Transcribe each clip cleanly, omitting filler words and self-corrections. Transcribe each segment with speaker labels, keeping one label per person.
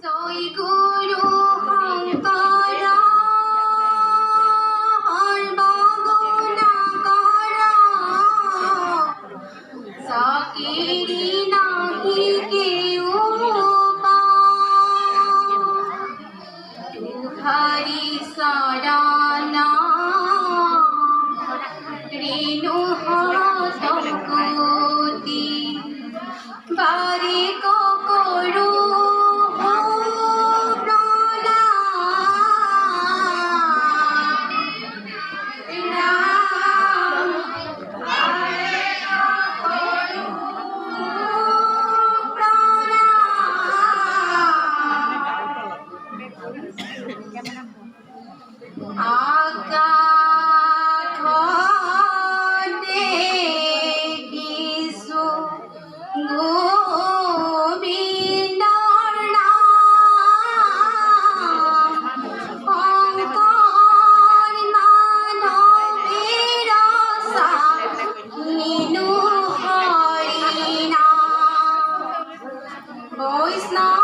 Speaker 1: জয় গুরু শংকৰা সৰ্বগুণ কৰা চাকিৰি নাহি কেও তুহারি শৰণ ৰেণু হতকোটি বাৰে কৰো বৈষ্ণৱ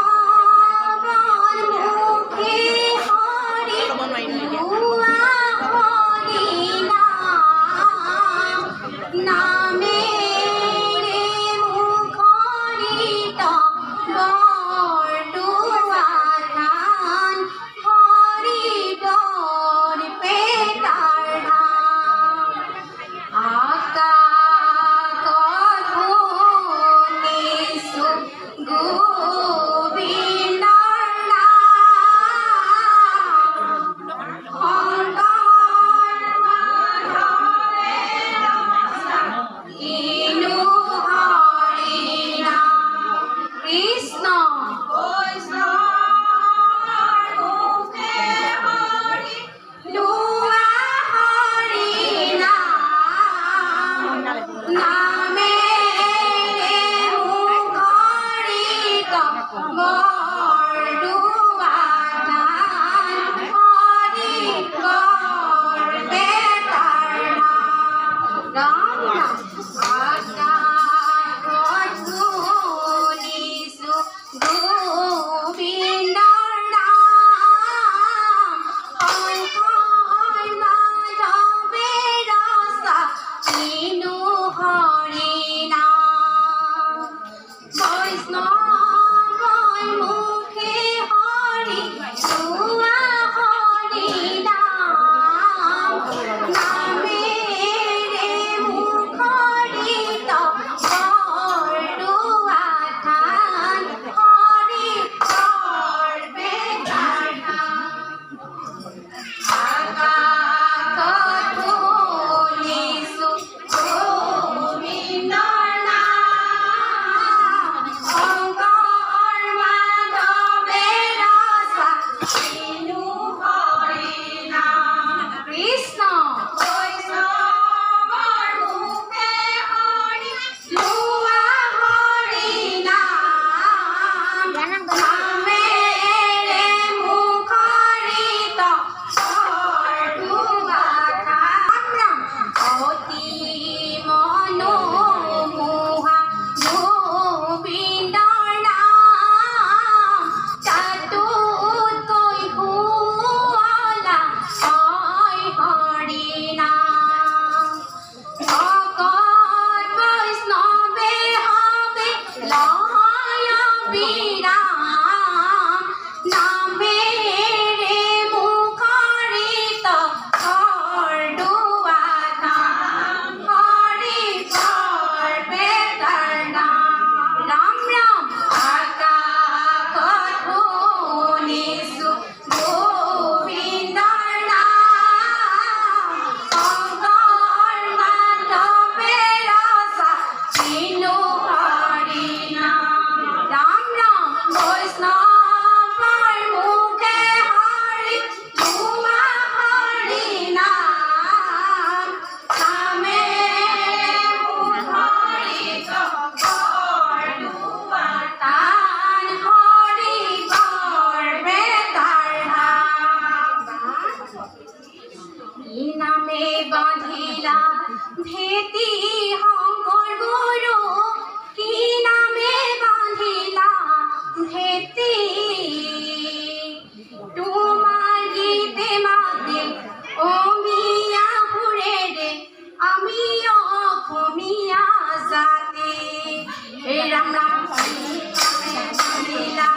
Speaker 1: राम राम बांधिला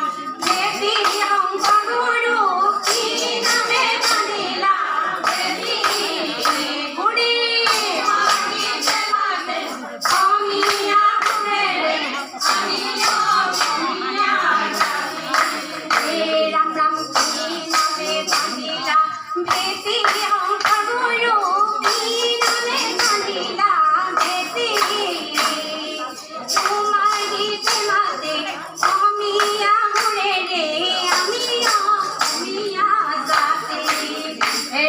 Speaker 1: देवी शंकर गुरु की नामे बांधिला देवी गुड़ी मानिते माते अमिया गुरे अमिया अमिया राम राम की नामे बांधिला देवी शंकर गुरु की नामे बांधिला देवी तुम्हारी जमाते अमिया गुरे रे अमिया अमिया जाते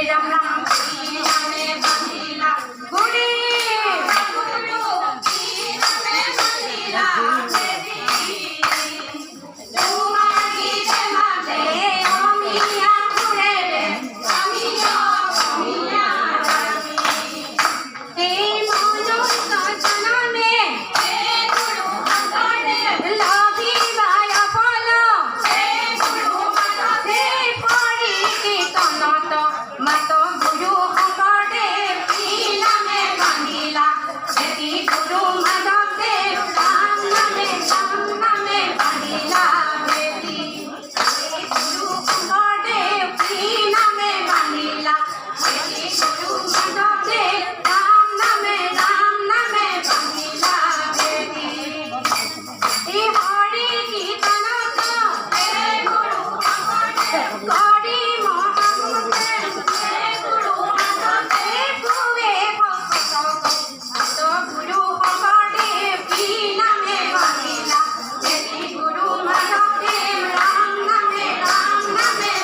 Speaker 1: राम राम की नामे बांधिला गुरे गुरु की नामे बांधिला देवी तुम्हारी जमाते अमिया गुरे रे अमिया अमिया जाते मानो सजना में गुरु अंगड़े लाभी बाया फलो गुरु माते पड़ी के तनत मत गुरु अंगड़े पीला में बांधिला देवी गुरु माते राम नामे बांधिला देवी गुरु अंगड़े पीला में बांधिला देवी गुरु माते राम नामे बांधिला देवी हरि गीतनाथ गुरु गौरी महामंत्र गुरु कुवे भक्त गुरु हरि पीला में बांधिला देवी गुरु माते राम नामे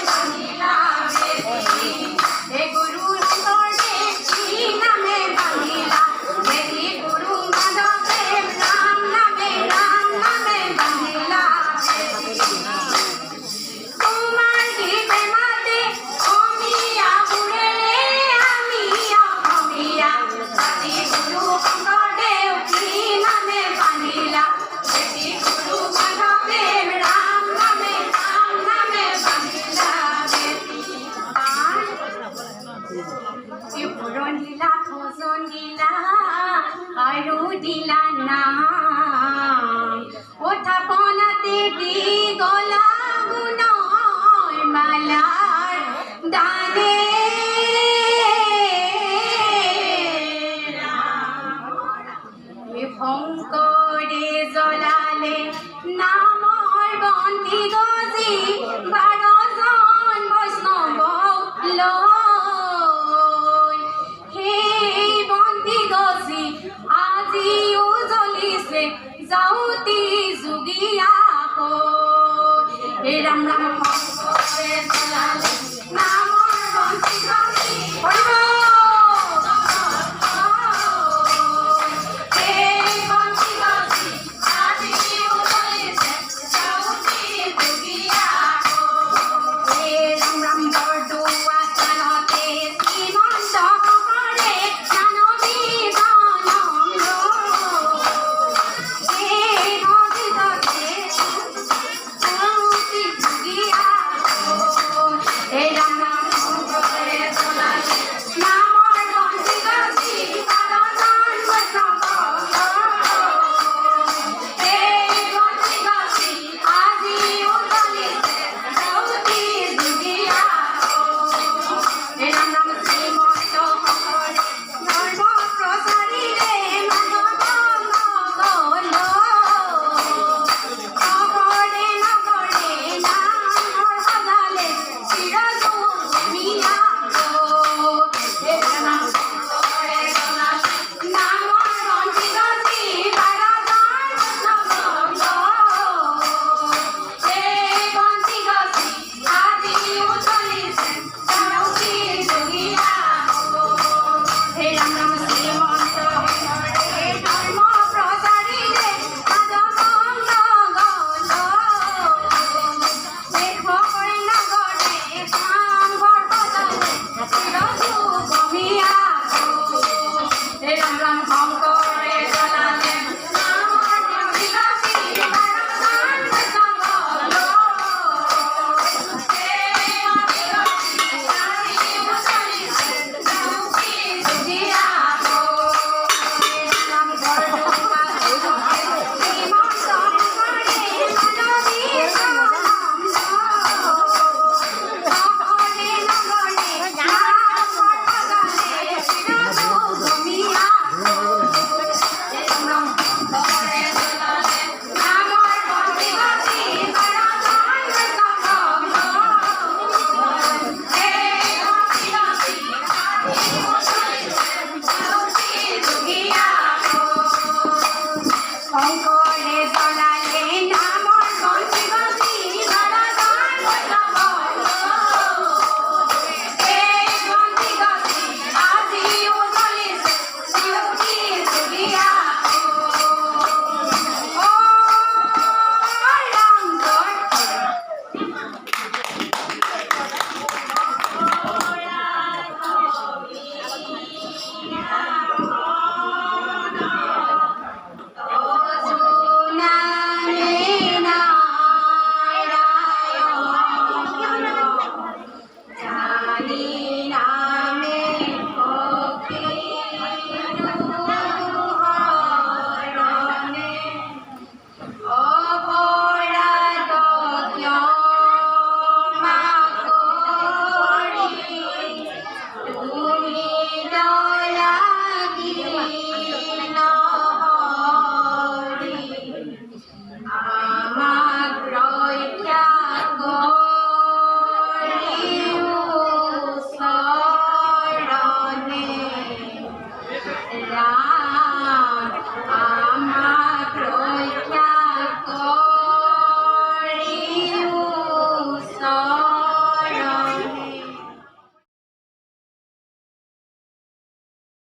Speaker 1: बांधिला देवी गुरु हरि पीला में बांधिला देवी गुरु माते राम नामे बांधिला তোমার গীতে মাতে অমিয়া গুরে আমিয়া অমিয়া জাতি গুরু অঙ্গদে কি নামে বাঁধিলা দেবী গুরু মাধবে রাম নামে বাঁধিলা দেবী পুরন দিলা ভোজন দিলা আৰু দিলা নাম উত্থাপনাতে দি গলা গুণৰ মালাৰ দানে শংকৰে জ্বলালে নামৰ বন্তি গজি 12জন বৈষ্ণৱক লৈ সেই বন্তি গজি আজিও জ্বলিছে যাওঁতি যোগীয়া ৰাম ৰাম শংকৰে জ্বলালে নামৰ বন্তি গজি এই বন্তি গজি আজিও জ্বলিছে যাওঁতি যোগীয়া ৰাম ৰাম বৰদুৱা স্থানতে শ্ৰীমন্ত হৰে জানবী জনম এই বন্তি গজি যাওঁতি যোগীয়া ৰাম ৰাম শংকৰে জ্বলালে শংকৰ